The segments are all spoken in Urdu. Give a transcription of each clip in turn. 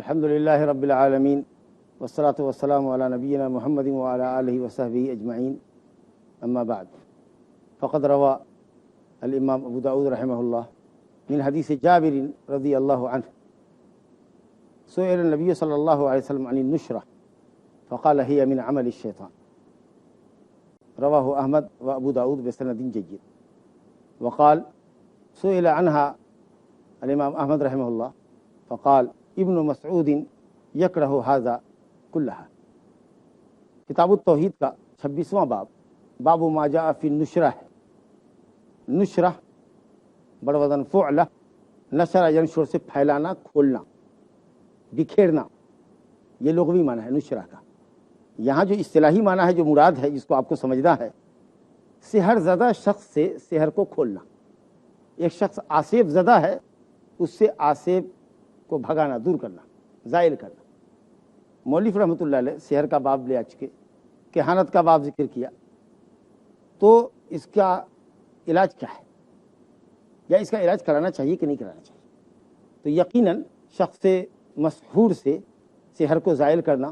الحمد لله رب العالمين والصلاة والسلام على نبينا محمد وعلى آله وصحبه أجمعين أما بعد فقد روى الإمام أبو داود رحمه الله من حديث جابر رضي الله عنه سئل النبي صلى الله عليه وسلم عن النشرة فقال هي من عمل الشيطان رواه أحمد وأبو داود بسند جيد. وقال سئل عنها الإمام أحمد رحمه الله فقال ابن مسعود یکرہ ھذا کلھا. کتاب التوحید کا 26واں باب ما جاء فی النشرہ ہے. نشرہ بڑ وزن فعلہ، نشر ینشر سے پھیلانا، کھولنا، بکھیرنا، یہ لغوی معنی ہے نشرہ کا. یہاں جو اصطلاحی معنی ہے، جو مراد ہے، جس کو آپ کو سمجھنا ہے، سحر زدہ شخص سے سحر کو کھولنا. ایک شخص آسیب زدہ ہے، اس سے آسیب کو بھگانا، دور کرنا، زائل کرنا. مولوی رحمۃ اللہ علیہ سحر کا باب لے آ چکے، کہانت کا باب ذکر کیا. تو اس کا علاج کیا ہے، یا اس کا علاج کرانا چاہیے کہ نہیں کرانا چاہیے؟ تو یقیناً شخص مسحور سے سحر کو زائل کرنا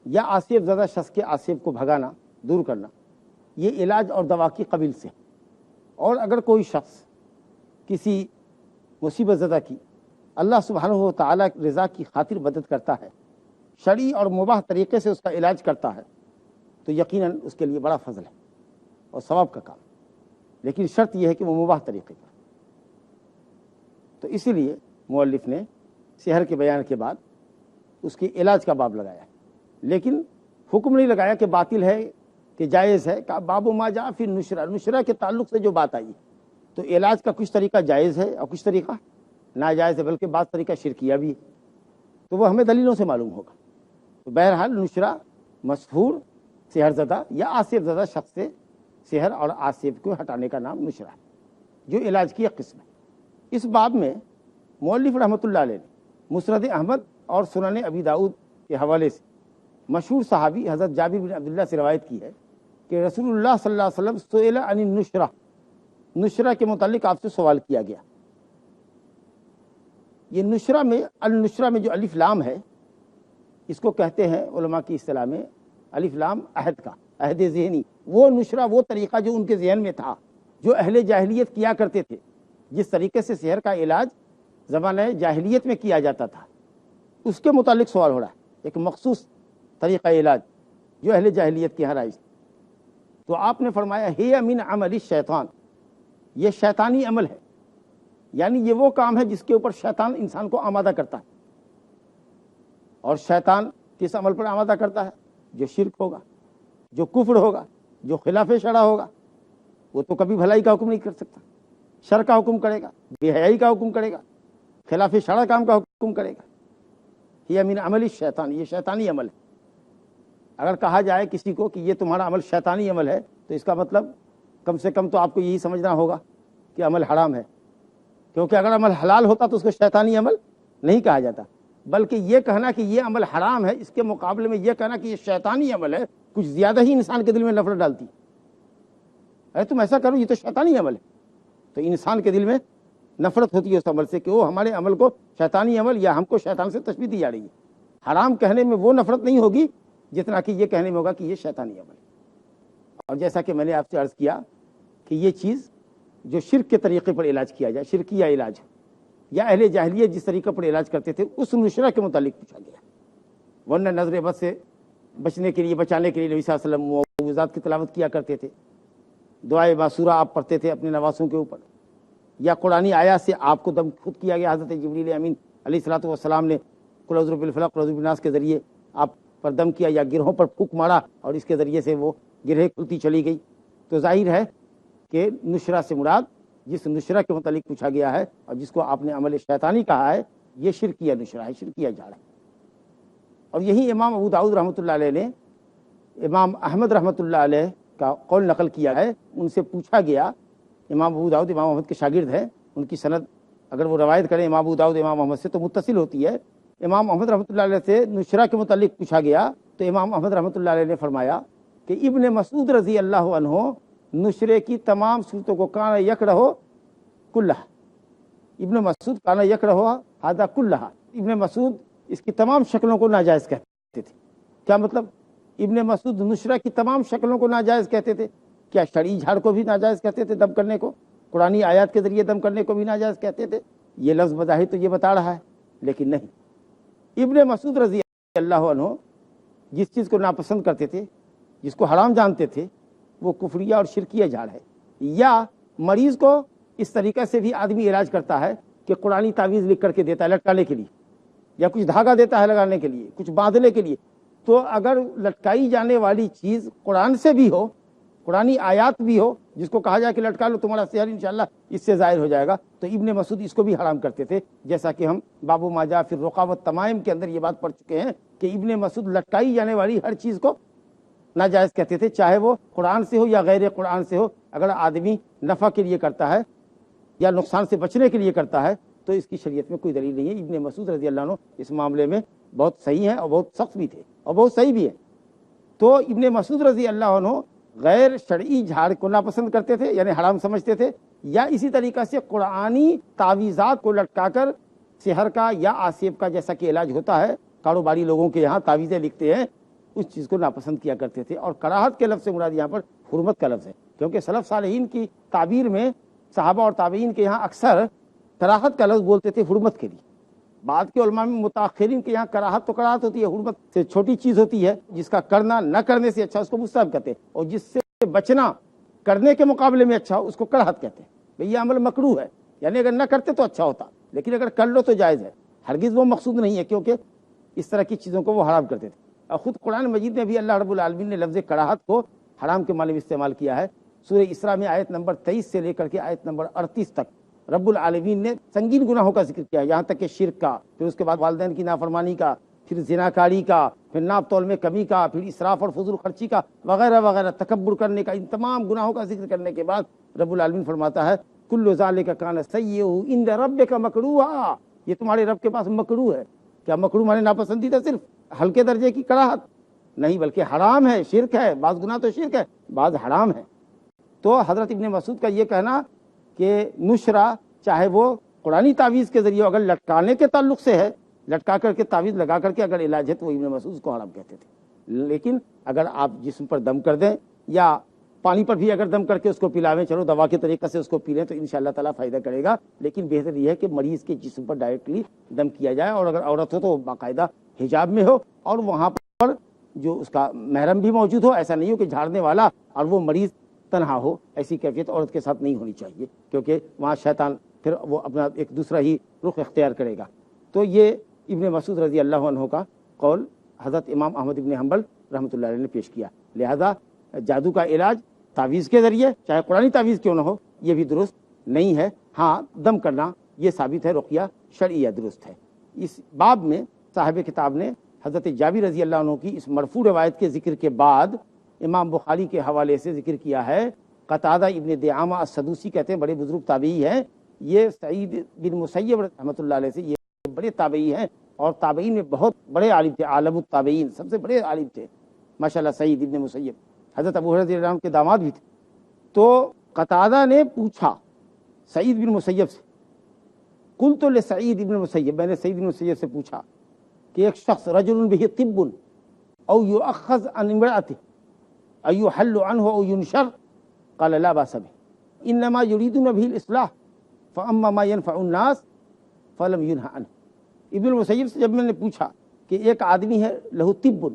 یا آسیب زدہ شخص کے آسیب کو بھگانا، دور کرنا، یہ علاج اور دوا کی قبیل سے. اور اگر کوئی شخص کسی مصیبت زدہ کی اللہ سبحانہ و تعالیٰ رضا کی خاطر مدد کرتا ہے، شرعی اور مباح طریقے سے اس کا علاج کرتا ہے، تو یقیناً اس کے لیے بڑا فضل ہے اور ثواب کا کام. لیکن شرط یہ ہے کہ وہ مباح طریقے پر. تو اسی لیے مؤلف نے سحر کے بیان کے بعد اس کے علاج کا باب لگایا ہے، لیکن حکم نہیں لگایا کہ باطل ہے کہ جائز ہے. کہ باب ما جاء فی النشرہ، نشرہ کے تعلق سے جو بات آئی، تو علاج کا کچھ طریقہ جائز ہے اور کچھ طریقہ ناجائز ہے، بلکہ بعض طریقہ شرکیہ بھی ہے. تو وہ ہمیں دلیلوں سے معلوم ہوگا. تو بہرحال نشرہ مسحور، سحر زدہ یا آسیب زدہ شخص سے سحر اور آسیب کو ہٹانے کا نام نشرہ ہے، جو علاج کی ایک قسم ہے. اس باب میں مؤلف رحمۃ اللہ علیہ نے مسند احمد اور سنن ابی داؤد کے حوالے سے مشہور صحابی حضرت جابر بن عبداللہ سے روایت کی ہے کہ رسول اللہ صلی اللہ علیہ وسلم سئل عن النشرہ، نشرہ کے متعلق آپ سے سوال کیا گیا. یہ نشرہ میں، النشرہ میں جو الف لام ہے، اس کو کہتے ہیں علماء کی اصطلاح میں الف لام عہد کا، عہد ذہنی. وہ نشرہ وہ طریقہ جو ان کے ذہن میں تھا، جو اہل جاہلیت کیا کرتے تھے، جس طریقے سے سحر کا علاج زمانہ جاہلیت میں کیا جاتا تھا، اس کے متعلق سوال ہو رہا ہے. ایک مخصوص طریقہ علاج جو اہل جاہلیت کی رائج. تو آپ نے فرمایا ہی من عمل الشیطان، یہ شیطانی عمل ہے. یعنی یہ وہ کام ہے جس کے اوپر شیطان انسان کو آمادہ کرتا ہے. اور شیطان کس عمل پر آمادہ کرتا ہے؟ جو شرک ہوگا، جو کفر ہوگا، جو خلاف شرع ہوگا. وہ تو کبھی بھلائی کا حکم نہیں کر سکتا، شر کا حکم کرے گا، بے حیائی کا حکم کرے گا، خلاف شرع کام کا حکم کرے گا. یہ من عمل الشیطان، یہ شیطانی عمل ہے. اگر کہا جائے کسی کو کہ یہ تمہارا عمل شیطانی عمل ہے، تو اس کا مطلب کم سے کم تو آپ کو یہی سمجھنا ہوگا کہ عمل حرام ہے. کیونکہ اگر عمل حلال ہوتا تو اس کو شیطانی عمل نہیں کہا جاتا، بلکہ یہ کہنا کہ یہ عمل حرام ہے، اس کے مقابلے میں یہ کہنا کہ یہ شیطانی عمل ہے، کچھ زیادہ ہی انسان کے دل میں نفرت ڈالتی. ارے تم ایسا کرو، یہ تو شیطانی عمل ہے. تو انسان کے دل میں نفرت ہوتی ہے اس عمل سے کہ وہ ہمارے عمل کو شیطانی عمل، یا ہم کو شیطان سے تشبیہ دی جا رہی ہے. حرام کہنے میں وہ نفرت نہیں ہوگی جتنا کہ یہ کہنے میں ہوگا کہ یہ شیطانی عمل ہے. اور جیسا کہ میں نے آپ سے عرض کیا کہ یہ چیز جو شرک کے طریقے پر علاج کیا جائے، شرکیہ علاج، یا اہل جاہلیت جس طریقے پر علاج کرتے تھے، اس نشرہ کے متعلق پوچھا گیا. ورنہ نظر بد سے بچنے کے لیے، بچانے کے لیے نبی صلی اللہ علیہ وسلم معوذات کی تلاوت کیا کرتے تھے، دعائے ماسورہ آپ پڑھتے تھے اپنے نواسوں کے اوپر، یا قرآنی آیات سے آپ کو دم خود کیا گیا. حضرت جبریل امین علیہ الصلوۃ والسلام نے قل اعوذ برب الفلق قل اعوذ برب الناس کے ذریعے آپ پر دم کیا، یا گرہوں پر پھونک مارا، اور اس کے ذریعے سے وہ گرہیں کھلتی چلی گئی. تو ظاہر ہے کہ نشرہ سے مراد جس نشرہ کے متعلق پوچھا گیا ہے اور جس کو آپ نے عمل شیطانی کہا ہے، یہ شرکیہ نشرہ ہے، شرکیہ جاڑ ہے. اور یہی امام ابو داؤد رحمۃ اللہ علیہ نے امام احمد رحمۃ اللہ علیہ کا قول نقل کیا ہے. ان سے پوچھا گیا، امام ابو داؤد امام احمد کے شاگرد ہیں، ان کی سند اگر وہ روایت کریں امام ابو داؤد امام احمد سے تو متصل ہوتی ہے. امام احمد رحمۃ اللہ علیہ سے نشرہ کے متعلق پوچھا گیا تو امام احمد رحمۃ اللہ علیہ نے فرمایا کہ ابن مسعود رضی اللہ عنہ نشرے کی تمام صورتوں کو کان یکرہ کلھا، ابن مسعود کان یکرہ ھذا کلھا، ابن مسعود اس کی تمام شکلوں کو ناجائز کہتے تھے۔ کیا مطلب؟ ابن مسعود نشرہ کی تمام شکلوں کو ناجائز کہتے تھے۔ کیا شرعی جھاڑ کو بھی ناجائز کہتے تھے، دم کرنے کو؟ قرآنی آیات کے ذریعے دم کرنے کو بھی ناجائز کہتے تھے؟ یہ لفظ بظاہر تو یہ بتا رہا ہے، لیکن نہیں۔ ابن مسعود رضی اللہ عنہ جس چیز کو ناپسند کرتے تھے، جس کو حرام جانتے تھے، وہ کفریہ اور شرکیہ جھاڑ ہے۔ یا مریض کو اس طریقے سے بھی آدمی علاج کرتا ہے کہ قرآنی تعویذ لکھ کر کے دیتا ہے لٹکانے کے لیے، یا کچھ دھاگا دیتا ہے لگانے کے لیے، کچھ باندھنے کے لیے۔ تو اگر لٹکائی جانے والی چیز قرآن سے بھی ہو، قرآنی آیات بھی ہو، جس کو کہا جائے کہ لٹکا لو تمہارا سحر انشاءاللہ اس سے ظاہر ہو جائے گا، تو ابن مسعود اس کو بھی حرام کرتے تھے۔ جیسا کہ ہم باب ما جاء فی الرقیٰ والتمائم کے اندر یہ بات پڑھ چکے ہیں کہ ابن مسعود لٹکائی جانے والی ہر چیز کو ناجائز کہتے تھے، چاہے وہ قرآن سے ہو یا غیر قرآن سے ہو۔ اگر آدمی نفع کے لیے کرتا ہے یا نقصان سے بچنے کے لیے کرتا ہے تو اس کی شریعت میں کوئی دلیل نہیں ہے۔ ابن مسعود رضی اللہ عنہ اس معاملے میں بہت صحیح ہیں اور بہت سخت بھی تھے اور بہت صحیح بھی ہیں۔ تو ابن مسعود رضی اللہ عنہ غیر شرعی جھاڑ کو ناپسند کرتے تھے، یعنی حرام سمجھتے تھے، یا اسی طریقے سے قرآنی تعویذات کو لٹکا کر سحر کا یا آسیب کا جیسا کہ علاج ہوتا ہے، کاروباری لوگوں کے یہاں تعویذیں لکھتے ہیں، اس چیز کو ناپسند کیا کرتے تھے۔ اور کراہت کے لفظ سے مراد یہاں پر حرمت کا لفظ ہے، کیونکہ سلف صالحین کی تعبیر میں صحابہ اور تابعین کے یہاں اکثر کراہت کا لفظ بولتے تھے حرمت کے لیے۔ بعد کے علماء میں متاخرین کے یہاں کراہت تو کراہت ہوتی ہے، حرمت سے چھوٹی چیز ہوتی ہے، جس کا کرنا نہ کرنے سے اچھا اس کو مستحب کہتے ہیں، اور جس سے بچنا کرنے کے مقابلے میں اچھا اس کو کراہت کہتے ہیں۔ بھئی یہ عمل مکروہ ہے، یعنی اگر نہ کرتے تو اچھا ہوتا، لیکن اگر کر لو تو جائز ہے۔ ہرگز وہ مقصود نہیں ہے، کیونکہ اس طرح کی چیزوں کو وہ حرام کرتے تھے۔ اور خود قرآن مجید میں بھی اللہ رب العالمین نے لفظ کراہت کو حرام کے معنی میں استعمال کیا ہے۔ سورہ اسراء میں آیت نمبر 23 سے لے کر کے آیت نمبر 38 تک رب العالمین نے سنگین گناہوں کا ذکر کیا، یہاں تک کہ شرک کا، پھر اس کے بعد والدین کی نافرمانی کا، پھر زناکاری کا، پھر ناپ تول میں کمی کا، پھر اسراف اور فضول خرچی کا، وغیرہ وغیرہ، تکبر کرنے کا۔ ان تمام گناہوں کا ذکر کرنے کے بعد رب العالمین فرماتا ہے کل ذالک کان سیئہ عند ربک مکروہا، یہ تمہارے رب کے پاس مکروہ ہے۔ کیا مکروہ مانے ناپسندیدہ؟ صرف ہلکے درجے کی کراہت نہیں، بلکہ حرام ہے، شرک ہے۔ بعض گناہ تو شرک ہے، بعض حرام ہے۔ تو حضرت ابن مسعود کا یہ کہنا کہ نشرہ چاہے وہ قرآنی تعویذ کے ذریعے اگر لٹکانے کے تعلق سے ہے، لٹکا کر کے تعویذ لگا کر کے اگر علاج ہے تو وہ ابن مسعود کو حرام کہتے تھے۔ لیکن اگر آپ جسم پر دم کر دیں یا پانی پر بھی اگر دم کر کے اس کو پلاویں، چلو دوا کے طریقے سے اس کو پی لیں تو انشاءاللہ تعالیٰ فائدہ کرے گا، لیکن بہتر یہ ہے کہ مریض کے جسم پر ڈائریکٹلی دم کیا جائے، اور اگر عورت ہو تو باقاعدہ حجاب میں ہو، اور وہاں پر جو اس کا محرم بھی موجود ہو۔ ایسا نہیں ہو کہ جھاڑنے والا اور وہ مریض تنہا ہو، ایسی کیفیت عورت کے ساتھ نہیں ہونی چاہیے، کیونکہ وہاں شیطان پھر وہ اپنا ایک دوسرا ہی رخ اختیار کرے گا۔ تو یہ ابن مسعود رضی اللہ عنہ کا قول حضرت امام احمد بن حنبل رحمۃ اللہ علیہ نے پیش کیا۔ لہذا جادو کا علاج تعویذ کے ذریعے، چاہے قرآنی تعویذ کیوں نہ ہو، یہ بھی درست نہیں ہے۔ ہاں، دم کرنا یہ ثابت ہے، رقیہ شرعیہ درست ہے۔ اس باب میں صاحب کتاب نے حضرت جابر رضی اللہ عنہ کی اس مرفوع روایت کے ذکر کے بعد امام بخاری کے حوالے سے ذکر کیا ہے۔ قتادہ ابن دعامہ السدوسی کہتے ہیں، بڑے بزرگ تابعی ہیں، یہ سعید بن مسیب رحمۃ اللہ علیہ سے یہ بڑے تابعی ہیں، اور تابعین میں بہت بڑے عالم تھے، عالم التابعین سب سے بڑے عالم تھے ماشاءاللہ سعید ابن مسیب، حضرت ابو ہریرہ رضی اللہ عنہ کے داماد بھی تھے۔ تو قتادہ نے پوچھا سعید بن مسیب سے، قلت لسعید بن مسیب، میں نے سعید بن مسیب سے پوچھا کہ ایک شخص رجل به طب او یؤخذ عن امرأته ایحل عنه او ينشر، قال لا باس به انما يريدون به الاصلاح فاما ما ينفع الناس فلم ينهى عنه۔ ابن المسیب سے جب میں نے پوچھا کہ ایک آدمی ہے لہو طب،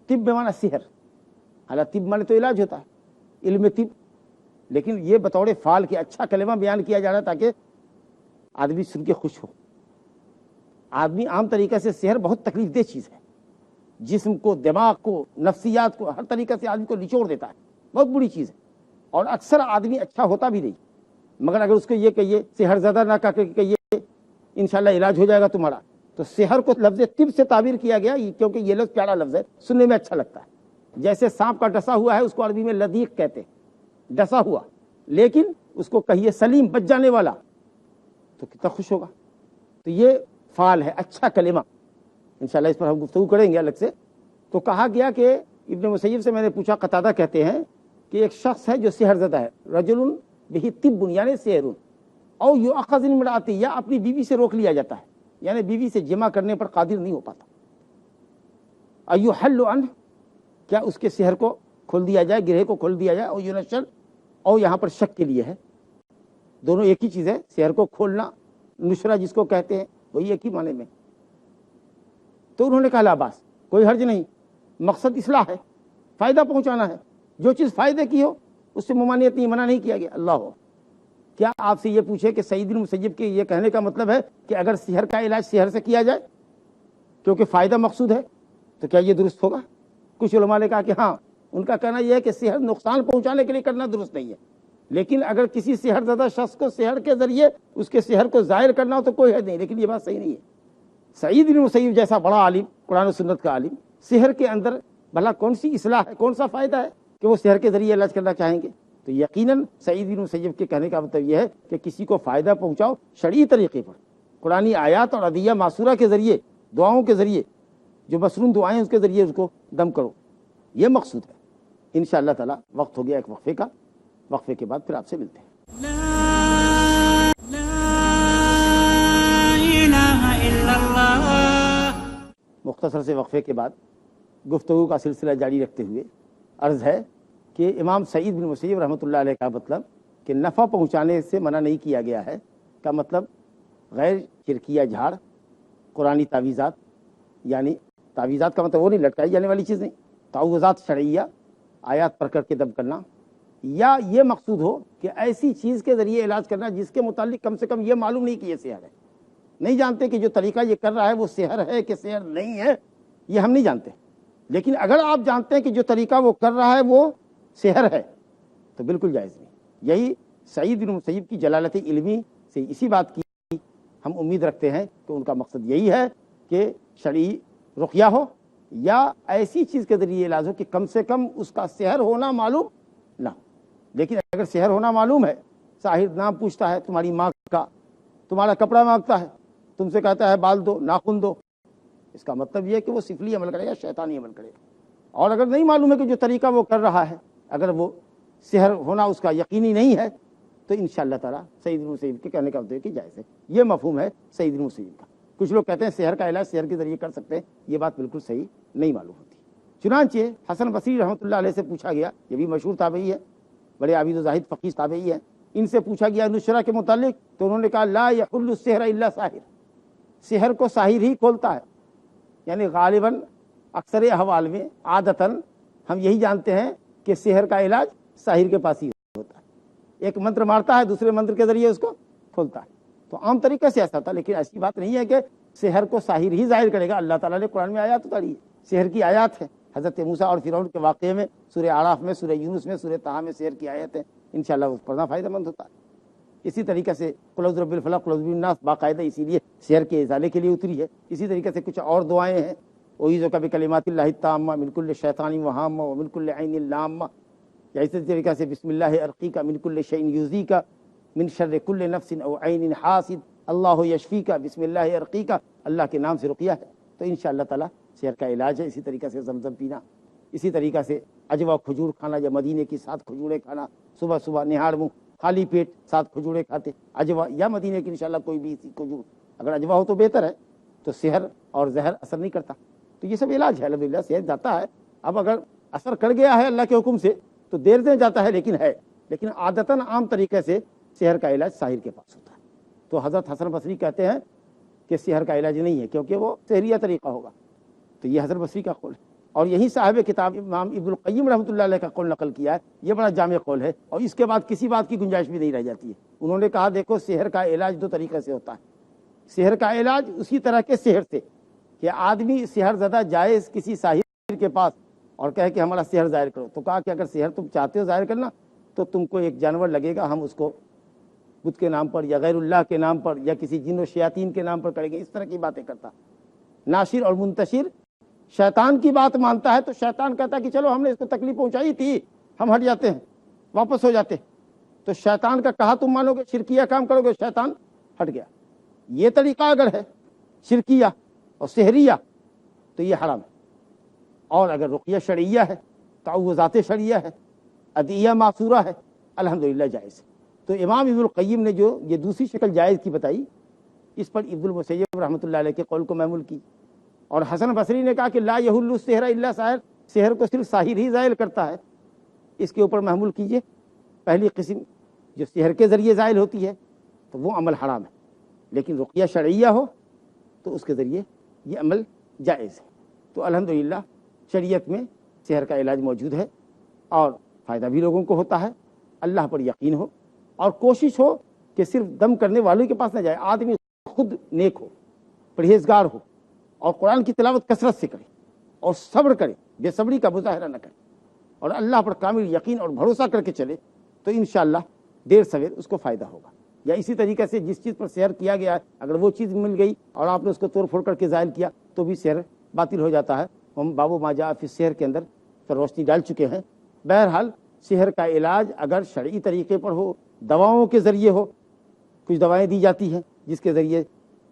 طب بمعنی سحر، حالانکہ طب مانے تو علاج ہوتا ہے، علم طب، لیکن یہ بطور فعال کے اچھا کلمہ بیان کیا جا رہا ہے تاکہ آدمی سن کے خوش ہو۔ آدمی عام طریقے سے سحر بہت تکلیف دہ چیز ہے، جسم کو، دماغ کو، نفسیات کو، ہر طریقے سے آدمی کو نچوڑ دیتا ہے، بہت بری چیز ہے، اور اکثر آدمی اچھا ہوتا بھی نہیں۔ مگر اگر اس کو یہ کہیے سحر زدہ نہ کہہ کے کہیے انشاءاللہ علاج ہو جائے گا تمہارا، تو سحر کو لفظ طب سے تعبیر کیا گیا، کیونکہ یہ لفظ پیارا لفظ ہے، سننے میں اچھا لگتا ہے۔ جیسے سانپ کا ڈسا ہوا ہے اس کو عربی میں لدیق کہتے ہیں، ڈسا ہوا، لیکن اس کو کہیے سلیم، بچ جانے والا، تو کتنا خوش ہوگا۔ تو یہ فعال ہے، اچھا کلمہ، انشاءاللہ اس پر ہم گفتگو کریں گے الگ سے۔ تو کہا گیا کہ ابن مسیب سے میں نے پوچھا، قتادہ کہتے ہیں کہ ایک شخص ہے جو سحر زدہ ہے، رجل بہ طب یعنی سحر، او یؤخذ من امرأته، یا اپنی بیوی سے روک لیا جاتا ہے، یعنی بیوی سے جمع کرنے پر قادر نہیں ہو پاتا. ایحل عنہ، کیا اس کے سحر کو کھول دیا جائے، گرہ کو کھول دیا جائے. اور ینشر، اور یہاں پر شک کے لیے ہے، دونوں ایک ہی چیز ہے. سحر کو کھولنا، نشرہ جس کو کہتے ہیں، وہی ایک ہی معنی میں. تو انہوں نے کہا لا باس، کوئی حرج نہیں، مقصد اصلاح ہے، فائدہ پہنچانا ہے. جو چیز فائدے کی ہو اس سے ممانعت نہیں، منع نہیں کیا گیا. اللہ ہو، کیا آپ سے یہ پوچھے کہ سعید بن مسیب کے یہ کہنے کا مطلب ہے کہ اگر سحر کا علاج سحر سے کیا جائے کیونکہ فائدہ مقصود ہے تو کیا یہ درست ہوگا؟ کچھ علماء نے کہا کہ ہاں، ان کا کہنا یہ ہے کہ سحر نقصان پہنچانے کے لیے کرنا درست نہیں ہے، لیکن اگر کسی سحر زدہ شخص کو سحر کے ذریعے اس کے سحر کو ظاہر کرنا ہو تو کوئی حد نہیں. لیکن یہ بات صحیح نہیں ہے. سعید بن مسیب جیسا بڑا عالم، قرآن و سنت کا عالم، سحر کے اندر بھلا کون سی اصلاح ہے، کون سا فائدہ ہے کہ وہ سحر کے ذریعے علاج کرنا چاہیں گے؟ تو یقیناً سعید بن مسیب کے کہنے کا مطلب یہ ہے کہ کسی کو فائدہ پہنچاؤ شرعی طریقے پر، قرآنی آیات اور ادعیہ معصورہ کے ذریعے، دعاؤں کے ذریعے، جو مسنون دعائیں اس کے ذریعے اس کو دم کرو، یہ مقصود ہے. انشاءاللہ تعالی وقت ہو گیا ایک وقفے کا، وقفے کے بعد پھر آپ سے ملتے ہیں. مختصر سے وقفے کے بعد گفتگو کا سلسلہ جاری رکھتے ہوئے عرض ہے کہ امام سعید بن مسیب رحمۃ اللہ علیہ کا مطلب کہ نفع پہنچانے سے منع نہیں کیا گیا ہے کا مطلب غیر شرکیہ جھاڑ، قرآنی تعویذات، یعنی تعویذات کا مطلب وہ نہیں لٹکائی جانے والی چیز نہیں، تعوذات شرعیہ، آیات پڑھ کر کے دم کرنا، یا یہ مقصود ہو کہ ایسی چیز کے ذریعے علاج کرنا جس کے متعلق کم سے کم یہ معلوم نہیں کہ یہ سحر ہے. نہیں جانتے کہ جو طریقہ یہ کر رہا ہے وہ سحر ہے کہ سحر نہیں ہے، یہ ہم نہیں جانتے. لیکن اگر آپ جانتے ہیں کہ جو طریقہ وہ کر رہا ہے وہ سحر ہے تو بالکل جائز نہیں. یہی سعید بن مسیب کی جلالت علمی سے اسی بات کی ہم امید رکھتے ہیں کہ ان کا مقصد یہی ہے کہ شرعی رقیہ ہو یا ایسی چیز کے ذریعے علاج ہو کہ کم سے کم اس کا سحر ہونا معلوم نہ. لیکن اگر سحر ہونا معلوم ہے، ساحر نام پوچھتا ہے تمہاری ماں کا، تمہارا کپڑا مانگتا ہے، تم سے کہتا ہے بال دو، ناخن دو، اس کا مطلب یہ ہے کہ وہ سفلی عمل کرے گا، شیطانی عمل کرے گا. اور اگر نہیں معلوم ہے کہ جو طریقہ وہ کر رہا ہے اگر وہ سحر ہونا اس کا یقینی نہیں ہے تو انشاءاللہ تعالیٰ سعید بن مسیب کے کہنے کا مطلب کہ جائز ہے. یہ مفہوم ہے سعید بن مسیب کا. کچھ لوگ کہتے ہیں سحر کا علاج سحر کے ذریعے کر سکتے ہیں، یہ بات بالکل صحیح نہیں معلوم ہوتی. چنانچہ حسن بصری رحمۃ اللہ علیہ سے پوچھا گیا، یہ بھی مشہور تابعی ہے، بڑے عابد و زاہد فقیہ تابعی ہیں، ان سے پوچھا گیا نشرہ کے متعلق تو انہوں نے کہا لا یحل السحر الا ساحر، سحر کو ساحر ہی کھولتا ہے. یعنی غالباً اکثر احوال میں عادتاً ہم یہی جانتے ہیں کہ سحر کا علاج ساحر کے پاس ہی ہوتا ہے، ایک منتر مارتا ہے دوسرے منتر کے ذریعے اس کو کھولتا ہے. تو عام طریقے سے ایسا تھا، لیکن ایسی بات نہیں ہے کہ سحر کو ساحر ہی ظاہر کرے گا. اللہ تعالیٰ نے قرآن میں آیات اتاری ہے، سحر کی آیات ہے. حضرت موسیٰ اور فرعون کے واقعے میں سورہ اعراف میں، سورہ یونس میں، سورہ طٰہٰ میں سحر کی آیت ہے. انشاءاللہ وہ پڑھنا فائدہ مند ہوتا ہے. اسی طریقے سے قل اعوذ برب الفلق، قل اعوذ برب الناس باقاعدہ اسی لیے سحر کے ازالے کے لیے اتری ہے. اسی طریقے سے کچھ اور دعائیں ہیں، اعوذ بکلمات اللہ التامہ من کل شیطان وہامہ ومن کل عین لامہ، یا اسی طریقے سے بسم اللہ ارقیک من کل شیء یؤذیک من شر کل نفس او عین حاسد اللہ یشفیک، بسم اللہ ارقیک، اللہ کے نام سے رقیہ ہے. تو انشاءاللہ تعالی سحر کا علاج ہے. اسی طریقے سے زمزم پینا، اسی طریقے سے عجوا کھجور کھانا، یا مدینے کی 7 کھجوریں کھانا، صبح صبح نہاڑ منہ خالی پیٹ 7 کھجوریں کھاتے عجوا یا مدینے کی انشاءاللہ کوئی بھی کھجور، اگر عجوا ہو تو بہتر ہے، تو سحر اور زہر اثر نہیں کرتا. تو یہ سب علاج ہے الحمدللہ. سحر جاتا ہے، اب اگر اثر کر گیا ہے اللہ کے حکم سے تو دیر سے جاتا ہے لیکن عادتاً عام طریقے سے سحر کا علاج ساحر کے پاس ہوتا ہے. تو حضرت حسن بصری کہتے ہیں کہ سحر کا علاج نہیں ہے کیونکہ وہ سحریہ طریقہ ہوگا. تو یہ حضرت بصری کا قول ہے، اور یہی صاحب کتاب امام ابن القیم رحمۃ اللہ علیہ کا قول نقل کیا ہے. یہ بڑا جامع قول ہے اور اس کے بعد کسی بات کی گنجائش بھی نہیں رہ جاتی ہے. انہوں نے کہا دیکھو سحر کا علاج 2 طریقے سے ہوتا ہے. سحر کا علاج اسی طرح کے سحر سے کہ آدمی سحر زدہ جائز کسی ساحر کے پاس اور کہے کہ ہمارا سحر ظاہر کرو، تو کہا کہ اگر سحر تم چاہتے ہو ظاہر کرنا تو تم کو ایک جانور لگے گا، ہم اس کو بت کے نام پر یا غیر اللہ کے نام پر یا کسی جن و شیاطین کے نام پر کریں گے. اس طرح کی باتیں کرتا. ناشر اور منتشر شیطان کی بات مانتا ہے تو شیطان کہتا ہے کہ چلو ہم نے اس کو تکلیف پہنچائی تھی، ہم ہٹ جاتے ہیں، واپس ہو جاتے. تو شیطان کا کہا تم مانو گے، شرکیہ کام کرو گے، شیطان ہٹ گیا. یہ طریقہ اگر ہے شرکیہ اور سحریہ تو یہ حرام ہے. اور اگر رقیہ شرعیہ ہے، تعوذات شرعیہ ہے، ادعیہ معصورہ ہے، الحمدللہ جائز ہے. تو امام ابن القیم نے جو یہ دوسری شکل جائز کی بتائی، اس پر ابن المسیب رحمۃ اللہ علیہ کے قول کو محمول کی. اور حسن بصری نے کہا کہ لا یحل السحر الا ساحر، سحر کو صرف ساحر ہی زائل کرتا ہے، اس کے اوپر محمول کیجئے. پہلی قسم جو سحر کے ذریعے زائل ہوتی ہے تو وہ عمل حرام ہے، لیکن رقیہ شرعیہ ہو تو اس کے ذریعے یہ عمل جائز ہے. تو الحمدللہ شریعت میں سحر کا علاج موجود ہے اور فائدہ بھی لوگوں کو ہوتا ہے. اللہ پر یقین ہو اور کوشش ہو کہ صرف دم کرنے والوں کے پاس نہ جائے. آدمی خود نیک ہو، پرہیزگار ہو اور قرآن کی تلاوت کثرت سے کرے اور صبر کرے، بے صبری کا مظاہرہ نہ کرے اور اللہ پر کامل یقین اور بھروسہ کر کے چلے تو انشاءاللہ دیر سویر اس کو فائدہ ہوگا. یا اسی طریقے سے جس چیز پر سحر کیا گیا ہے اگر وہ چیز مل گئی اور آپ نے اس کو توڑ پھوڑ کر کے ظاہر کیا تو بھی سحر باطل ہو جاتا ہے. ہم بابو ما جاء فی السحر کے اندر پر روشنی ڈال چکے ہیں. بہرحال سحر کا علاج اگر شرعی طریقے پر ہو، دواؤں کے ذریعے ہو، کچھ دوائیں دی جاتی ہیں جس کے ذریعے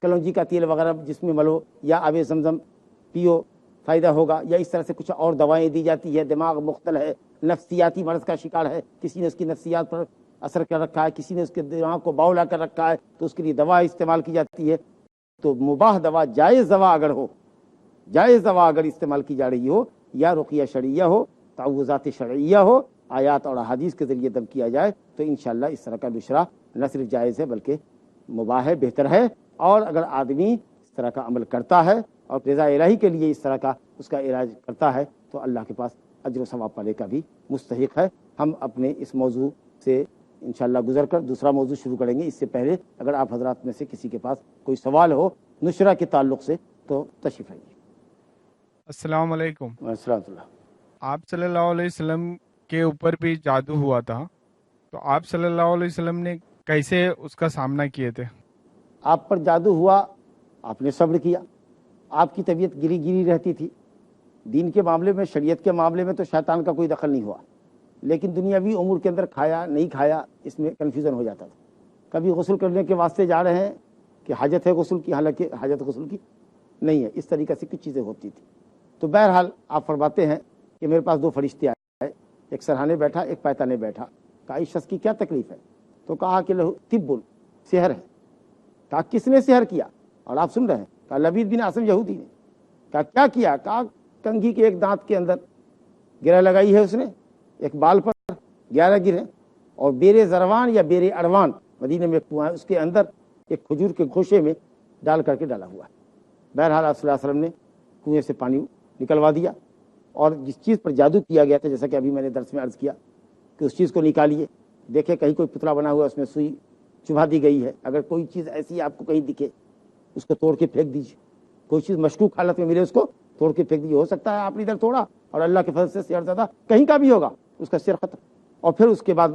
کلونجی کا تیل وغیرہ جس میں ملو یا آب زمزم پیو فائدہ ہوگا، یا اس طرح سے کچھ اور دوائیں دی جاتی ہے. دماغ مختل ہے، نفسیاتی مرض کا شکار ہے، کسی نے اس کی نفسیات پر اثر کر رکھا ہے، کسی نے اس کے دماغ کو باولا کر رکھا ہے تو اس کے لیے دوا استعمال کی جاتی ہے. تو مباح دوا، جائز دوا اگر ہو، جائز دوا اگر استعمال کی جا رہی ہو، یا رقیہ شرعیہ ہو، تعوذات شرعیہ ہو، آیات اور احادیث کے ذریعے دم کیا جائے تو انشاءاللہ اس طرح کا نشرہ نہ صرف جائز ہے بلکہ مباح ہے، بہتر ہے. اور اگر آدمی اس طرح کا عمل کرتا ہے اور رضا الہی کے لیے اس طرح کا اس کا علاج کرتا ہے تو اللہ کے پاس اجر و ثواب پانے کا بھی مستحق ہے. ہم اپنے اس موضوع سے انشاءاللہ گزر کر دوسرا موضوع شروع کریں گے. اس سے پہلے اگر آپ حضرات میں سے کسی کے پاس کوئی سوال ہو نشرہ کے تعلق سے تو تشریف لائیے. السلام علیکم. السلام علیکم. آپ صلی اللہ علیہ وسلم کے اوپر بھی جادو ہوا تھا، تو آپ صلی اللہ علیہ وسلم نے کیسے اس کا سامنا کیے تھے؟ آپ پر جادو ہوا، آپ نے صبر کیا، آپ کی طبیعت گری گری رہتی تھی. دین کے معاملے میں، شریعت کے معاملے میں تو شیطان کا کوئی دخل نہیں ہوا، لیکن دنیاوی امور کے اندر کھایا نہیں کھایا اس میں کنفیوژن ہو جاتا تھا. کبھی غسل کرنے کے واسطے جا رہے ہیں کہ حاجت ہے غسل کی، حالانکہ حاجت غسل کی نہیں ہے. اس طریقے سے کچھ چیزیں ہوتی تھی. تو بہرحال آپ فرماتے ہیں کہ میرے پاس دو فرشتے آئے، ایک سرہانے بیٹھا، ایک پایتانے بیٹھا. کہا اس شخص کی کیا تکلیف ہے؟ تو کہا کہ لہو طب، سحر ہے. کہا کس نے سحر کیا؟ اور آپ سن رہے ہیں. کہا لبید بن عاصم یہودی نے. کہا کیا کیا؟ کہا کنگھی کے ایک دانت کے اندر گرہ لگائی ہے اس نے، ایک بال پر 11 گرہ، اور بیر زروان یا بیر اڑوان مدینے میں کنواں ہے اس کے اندر ایک کھجور کے گوشے میں ڈال کر کے ڈالا ہوا ہے. بہرحال آپ صلی اللہ علیہ وسلم نے کنویں سے پانی نکلوا دیا، اور جس چیز پر جادو کیا گیا تھا جیسا کہ ابھی میں نے درس میں عرض کیا کہ اس چیز کو نکالیے، دیکھیں کہیں کوئی پتلا بنا ہوا اس میں سوئی چبھا دی گئی ہے. اگر کوئی چیز ایسی آپ کو کہیں دکھے اس کو توڑ کے پھینک دیجیے. کوئی چیز مشکوک حالت میں ملے اس کو توڑ کے پھینک دیجیے. ہو سکتا ہے آپ نے ادھر توڑا اور اللہ کے فضل سے سحر زدہ کہیں کا بھی ہوگا، اس کا سحر ختم. اور پھر اس کے بعد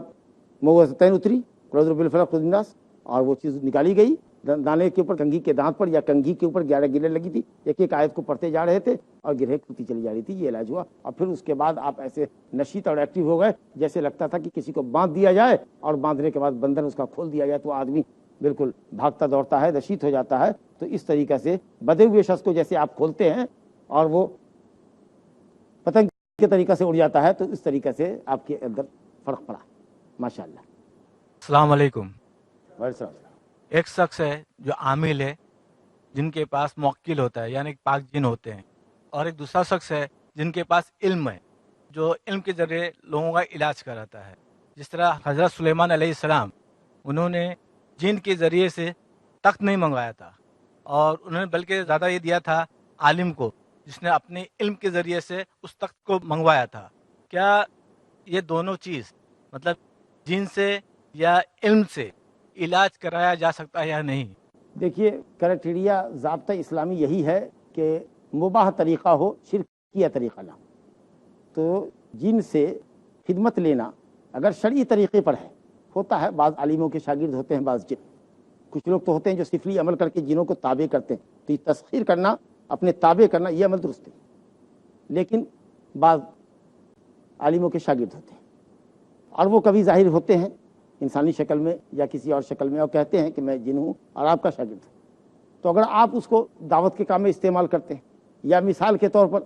موعظتین اتری، قل اعوذ برب الفلق قل الناس، اور وہ چیز نکالی گئی. دانے کے اوپر، کنگھی کے دانت پر یا کنگھی کے اوپر 11 گرہیں لگی تھی. ایک ایک آیت کو پڑھتے جا رہے تھے اور گرہیں کھلتی چلی جا رہی تھی. یہ علاج ہوا. اور پھر اس کے بعد آپ ایسے نشیط اور ایکٹیو ہو گئے جیسے لگتا تھا کہ کسی کو باندھ دیا جائے اور باندھنے کے بعد بندھن اس کا کھول دیا جائے تو آدمی بالکل بھاگتا دوڑتا ہے، نشیط ہو جاتا ہے. تو اس طریقے سے بدے ہوئے شخص کو جیسے آپ کھولتے ہیں اور وہ پتنگ کے طریقے سے اڑ جاتا ہے، تو اس طریقے سے آپ کے اندر فرق پڑا. ماشاءاللہ. السلام علیکم. وعلیکم السلام. ایک شخص ہے جو عامل ہے، جن کے پاس موکل ہوتا ہے یعنی پاک جن ہوتے ہیں، اور ایک دوسرا شخص ہے جن کے پاس علم ہے، جو علم کے ذریعے لوگوں کا علاج کراتا ہے. جس طرح حضرت سلیمان علیہ السلام، انہوں نے جن کے ذریعے سے تخت نہیں منگوایا تھا، اور انہوں نے بلکہ زیادہ یہ دیا تھا عالم کو، جس نے اپنے علم کے ذریعے سے اس تخت کو منگوایا تھا. کیا یہ دونوں چیز مطلب جن سے یا علم سے علاج کرایا جا سکتا ہے یا نہیں؟ دیکھیے، کرائٹیریا ضابطہ اسلامی یہی ہے کہ مباح طریقہ ہو، شرکیہ طریقہ نہ ہو. تو جن سے خدمت لینا اگر شرعی طریقے پر ہے، ہوتا ہے بعض عالموں کے شاگرد ہوتے ہیں، بعض جن، کچھ لوگ تو ہوتے ہیں جو سفلی عمل کر کے جنوں کو تابع کرتے ہیں. تو یہ تسخیر کرنا، اپنے تابع کرنا، یہ عمل درست ہے. لیکن بعض عالموں کے شاگرد ہوتے ہیں اور وہ کبھی ظاہر ہوتے ہیں انسانی شکل میں یا کسی اور شکل میں اور کہتے ہیں کہ میں جن ہوں اور آپ کا شاگرد ہوں. تو اگر آپ اس کو دعوت کے کام میں استعمال کرتے ہیں، یا مثال کے طور پر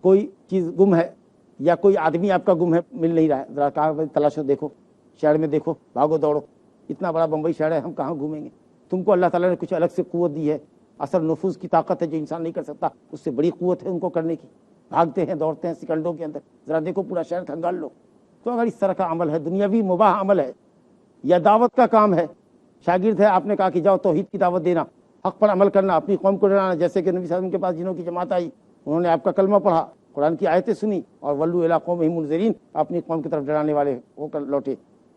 کوئی چیز گم ہے یا کوئی آدمی آپ کا گم ہے، مل نہیں رہا ہے، ذرا کہا تلاشو، دیکھو شہر میں، دیکھو، بھاگو دوڑو، اتنا بڑا بمبئی شہر ہے، ہم کہاں گھومیں گے. تم کو اللہ تعالیٰ نے کچھ الگ سے قوت دی ہے, اثر نفوذ کی طاقت ہے جو انسان نہیں کر سکتا, اس سے بڑی قوت ہے ان کو کرنے کی, بھاگتے ہیں دوڑتے ہیں سیکنڈوں کے اندر, ذرا دیکھو پورا شہر کھنگال لو. تو اگر اس طرح کا عمل ہے, دنیاوی مباح عمل ہے یا دعوت کا کام ہے, شاگرد ہے, آپ نے کہا کہ جاؤ توحید کی دعوت دینا, حق پر عمل کرنا, اپنی قوم کو ڈرانا, جیسے کہ نبی صلی اللہ علیہ وسلم کے پاس جنہوں کی جماعت آئی, انہوں نے آپ کا کلمہ پڑھا, قرآن کی آیتیں سنی, اور ولو الی قومہم منذرین, اپنی قوم کی طرف ڈرانے والے ہو کر لوٹے.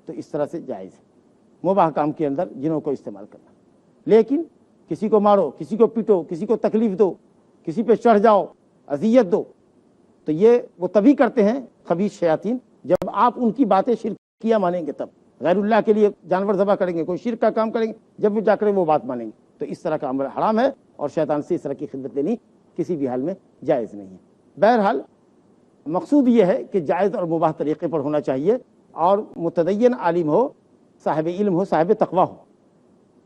تو اس طرح سے جائز ہے مباح کام کے اندر جنہوں کو استعمال کرنا. لیکن کسی کو مارو, کسی کو پیٹو, کسی کو تکلیف دو, کسی پہ چڑھ جاؤ, اذیت دو, تو یہ وہ تبھی کرتے ہیں خبیث شیاطین جب آپ ان کی باتیں شرکیہ مانیں گے, تب غیر اللہ کے لیے جانور ذبح کریں گے, کوئی شرک کا کام کریں گے, جب وہ جا کر وہ بات مانیں گے. تو اس طرح کا عمل حرام ہے, اور شیطان سے اس طرح کی خدمت لینی کسی بھی حال میں جائز نہیں ہے. بہرحال مقصود یہ ہے کہ جائز اور مباح طریقے پر ہونا چاہیے, اور متدین عالم ہو, صاحب علم ہو, صاحب تقویٰ ہو,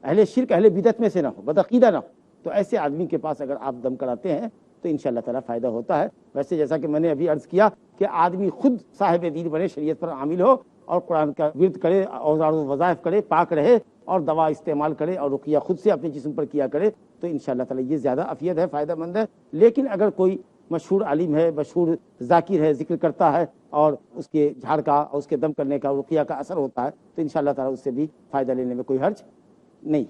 اہل شرک اہل بدعت میں سے نہ ہو, بدعقیدہ نہ ہو. تو ایسے آدمی کے پاس اگر آپ دم کراتے ہیں تو انشاءاللہ تعالیٰ فائدہ ہوتا ہے. ویسے جیسا کہ میں نے ابھی عرض کیا کہ آدمی خود صاحب دین بنے, شریعت پر عامل ہو, اور قرآن کا ورد کرے, اوزار و وظائف کرے, پاک رہے, اور دوا استعمال کرے, اور رقیہ خود سے اپنے جسم پر کیا کرے, تو انشاءاللہ تعالیٰ یہ زیادہ افید ہے, فائدہ مند ہے. لیکن اگر کوئی مشہور عالم ہے, مشہور ذاکر ہے, ذکر کرتا ہے, اور اس کے جھاڑ کا اور اس کے دم کرنے کا رقیہ کا اثر ہوتا ہے, تو انشاءاللہ تعالیٰ اس سے بھی فائدہ لینے میں کوئی حرج نہیں.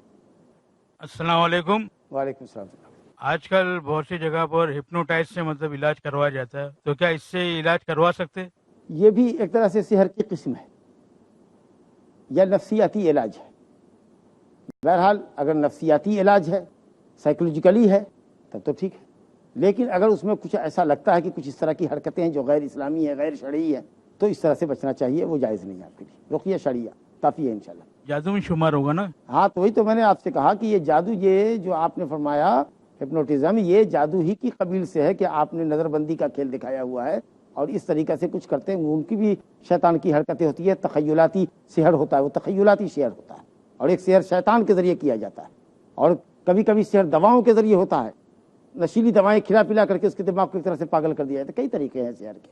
السلام علیکم. وعلیکم السلام. آج کل بہت سی جگہ پر ہپنوٹائز سے مطلب علاج کروایا جاتا ہے, تو کیا اس سے علاج کروا سکتے؟ یہ بھی ایک طرح سے سحر کی قسم ہے یا نفسیاتی علاج ہے. بہرحال اگر نفسیاتی علاج ہے, سائیکولوجیکلی ہے, تب تو ٹھیک ہے. لیکن اگر اس میں کچھ ایسا لگتا ہے کہ کچھ اس طرح کی حرکتیں ہیں جو غیر اسلامی ہیں, غیر شرعی ہیں, تو اس طرح سے بچنا چاہیے, وہ جائز نہیں ہے آپ کے لیے. رقیہ شرعیہ کافی ہے انشاءاللہ. جادو میں شمار ہوگا نا؟ ہاں, تو وہی تو میں نے آپ سے کہا کہ یہ جادو, یہ جو آپ نے فرمایا ہپنوٹزم, یہ جادو ہی کی قبیل سے ہے کہ آپ نے نظر بندی کا کھیل دکھایا ہوا ہے, اور اس طریقے سے کچھ کرتے ہیں. ان کی بھی شیطان کی حرکتیں ہوتی ہے, تخیلاتی سحر ہوتا ہے, وہ تخیلاتی سحر ہوتا ہے, اور ایک سحر شیطان کے ذریعے کیا جاتا ہے, اور کبھی کبھی سحر دواؤں کے ذریعے ہوتا ہے, نشیلی دوائیں کھلا پلا کر کے اس کے دماغ کو ایک طرح سے پاگل کر دیا جاتا ہے. کئی طریقے ہیں سحر کے.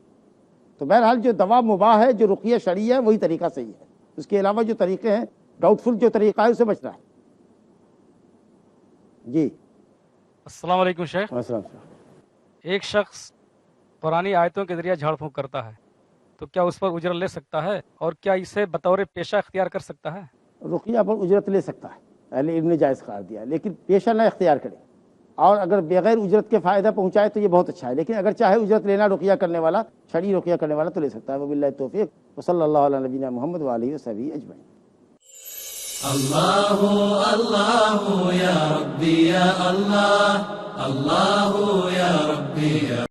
تو بہرحال جو دوا مباح ہے, جو رقیہ شرعی ہے, وہی طریقہ صحیح ہے. اس کے علاوہ جو طریقے ہیں, ڈاؤٹ فل جو طریقہ ہے, اسے بچنا ہے. جی السلام علیکم شیخ. السلام. ایک شخص قرآنی آیتوں کے ذریعے جھاڑ پھونک کرتا ہے, تو کیا اس پر اجرت لے سکتا ہے, اور کیا اسے بطور پیشہ اختیار کر سکتا ہے؟ رقیہ پر اجرت لے سکتا ہے, اہل علم نے جائز قرار دیا, لیکن پیشہ نہ اختیار کرے, اور اگر بغیر اجرت کے فائدہ پہنچائے تو یہ بہت اچھا ہے. لیکن اگر چاہے اجرت لینا رقیہ کرنے والا, شرعی رقیہ کرنے والا, تو لے سکتا ہے. وباللہ التوفیق, وصلی اللہ علی نبینا محمد وآلہ وصحبہ اجمعین. اللہ اللہ یا ربی یا اللہ, اللہ یا ربی یا